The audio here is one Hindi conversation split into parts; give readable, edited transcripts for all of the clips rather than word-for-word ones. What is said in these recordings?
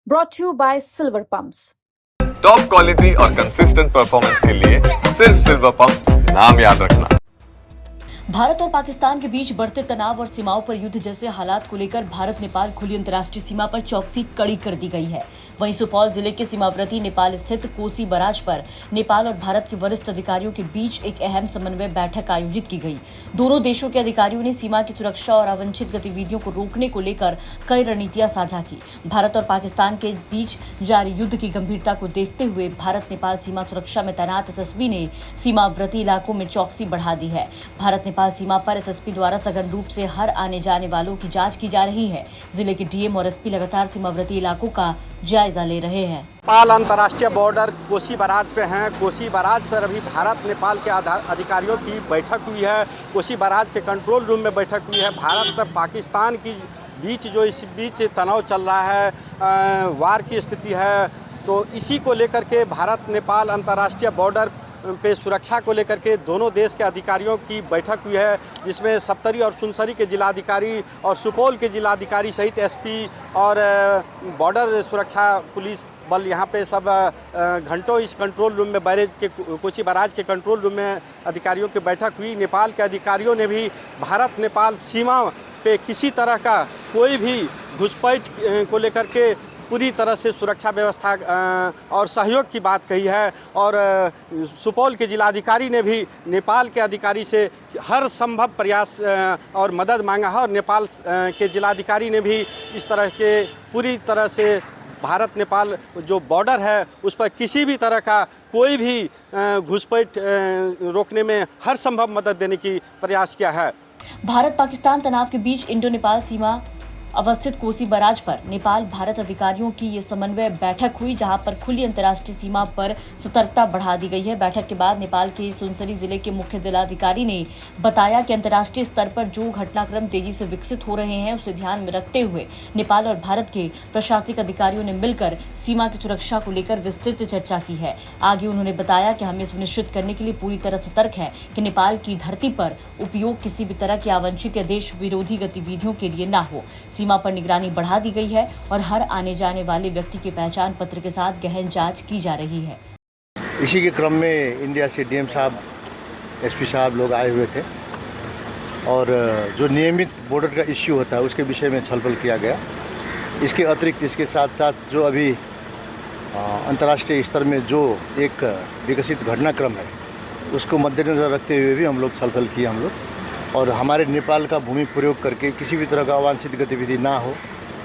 brought to you by Silver Pumps. Top quality और कंसिस्टेंट परफॉर्मेंस के लिए सिर्फ सिल्वर पंप्स नाम याद रखना। भारत और पाकिस्तान के बीच बढ़ते तनाव और सीमाओं पर युद्ध जैसे हालात को लेकर भारत नेपाल खुली अंतर्राष्ट्रीय सीमा पर चौकसी कड़ी कर दी गई है। वहीं सुपौल जिले के सीमावर्ती नेपाल स्थित कोसी बराज पर नेपाल और भारत के वरिष्ठ अधिकारियों के बीच एक अहम समन्वय बैठक आयोजित की गई। दोनों देशों के अधिकारियों ने सीमा की सुरक्षा और अवांछित गतिविधियों को रोकने को लेकर कई रणनीतियां साझा की। भारत और पाकिस्तान के बीच जारी युद्ध की गंभीरता को देखते हुए भारत नेपाल सीमा सुरक्षा में तैनात एसएसबी ने सीमावर्ती इलाकों में चौकसी बढ़ा दी है। भारत नेपाल सीमा पर एसएसपी द्वारा सघन रूप से हर आने जाने वालों की जांच की जा रही है। जिले के डीएम और एसपी लगातार सीमावर्ती इलाकों का जायजा ले रहे हैं। नेपाल अंतर्राष्ट्रीय बॉर्डर कोसी बराज पे हैं। कोसी बराज पर अभी भारत नेपाल के अधिकारियों की बैठक हुई है। कोसी बराज के कंट्रोल रूम में बैठक हुई है। भारत और पाकिस्तान की बीच जो इस बीच तनाव चल रहा है, वार की स्थिति है, तो इसी को लेकर के भारत नेपाल अंतर्राष्ट्रीय बॉर्डर पे सुरक्षा को लेकर के दोनों देश के अधिकारियों की बैठक हुई है, जिसमें सप्तरी और सुनसरी के जिलाधिकारी और सुपौल के जिलाधिकारी सहित एसपी और बॉर्डर सुरक्षा पुलिस बल यहाँ पे सब घंटों इस कंट्रोल रूम में बैरेज के कोसी बराज के कंट्रोल रूम में अधिकारियों की बैठक हुई। नेपाल के अधिकारियों ने भी भारत नेपाल सीमा पे किसी तरह का कोई भी घुसपैठ को लेकर के पूरी तरह से सुरक्षा व्यवस्था और सहयोग की बात कही है। और सुपौल के जिलाधिकारी ने भी नेपाल के अधिकारी से हर संभव प्रयास और मदद मांगा है। और नेपाल के जिलाधिकारी ने भी इस तरह के पूरी तरह से भारत नेपाल जो बॉर्डर है उस पर किसी भी तरह का कोई भी घुसपैठ रोकने में हर संभव मदद देने की प्रयास किया है। भारत पाकिस्तान तनाव के बीच इंडो नेपाल सीमा अवस्थित कोसी बराज पर नेपाल भारत अधिकारियों की ये समन्वय बैठक हुई, जहां पर खुली अंतर्राष्ट्रीय सीमा पर सतर्कता बढ़ा दी गई है। बैठक के बाद नेपाल के सुनसरी जिले के मुख्य जिलाधिकारी ने बताया कि अंतर्राष्ट्रीय स्तर पर जो घटनाक्रम तेजी से विकसित हो रहे हैं उसे ध्यान में रखते हुए नेपाल और भारत के प्रशासनिक अधिकारियों ने मिलकर सीमा की सुरक्षा को लेकर विस्तृत चर्चा की है। आगे उन्होंने बताया कि हमें सुनिश्चित करने के लिए पूरी तरह सतर्क है कि नेपाल की धरती पर उपयोग किसी भी तरह की अवांछित या देश विरोधी गतिविधियों के लिए न हो। सीमा पर निगरानी बढ़ा दी गई है और हर आने जाने वाले व्यक्ति के पहचान पत्र के साथ गहन जांच की जा रही है। इसी के क्रम में इंडिया से डीएम साहब, एसपी साहब लोग आए हुए थे और जो नियमित बॉर्डर का इश्यू होता है उसके विषय में छलफल किया गया। इसके अतिरिक्त इसके साथ साथ जो अभी अंतर्राष्ट्रीय स्तर में जो एक विकसित घटनाक्रम है उसको मद्देनज़र रखते हुए भी हम लोग छलफल किए हम लोग। और हमारे नेपाल का भूमि प्रयोग करके किसी भी तरह का अवांछित गतिविधि ना हो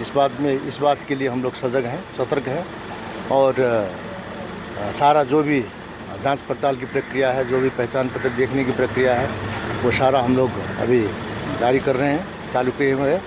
इस बात के लिए हम लोग सजग हैं, सतर्क हैं। और सारा जो भी जांच पड़ताल की प्रक्रिया है, जो भी पहचान पत्र देखने की प्रक्रिया है, वो सारा हम लोग अभी जारी कर रहे हैं, चालू किए हुए हैं।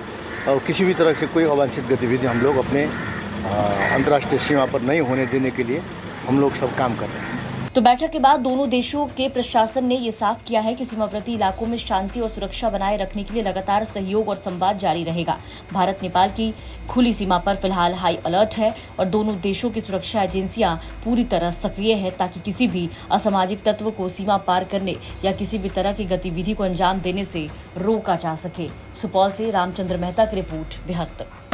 और किसी भी तरह से कोई अवांछित गतिविधि हम लोग अपने अंतर्राष्ट्रीय सीमा पर नहीं होने देने के लिए हम लोग सब काम कर रहे हैं। तो बैठक के बाद दोनों देशों के प्रशासन ने ये साफ किया है कि सीमावर्ती इलाकों में शांति और सुरक्षा बनाए रखने के लिए लगातार सहयोग और संवाद जारी रहेगा। भारत नेपाल की खुली सीमा पर फिलहाल हाई अलर्ट है और दोनों देशों की सुरक्षा एजेंसियां पूरी तरह सक्रिय है ताकि किसी भी असामाजिक तत्व को सीमा पार करने या किसी भी तरह की गतिविधि को अंजाम देने से रोका जा सके। सुपौल से रामचंद्र मेहता की रिपोर्ट, बिहार तक।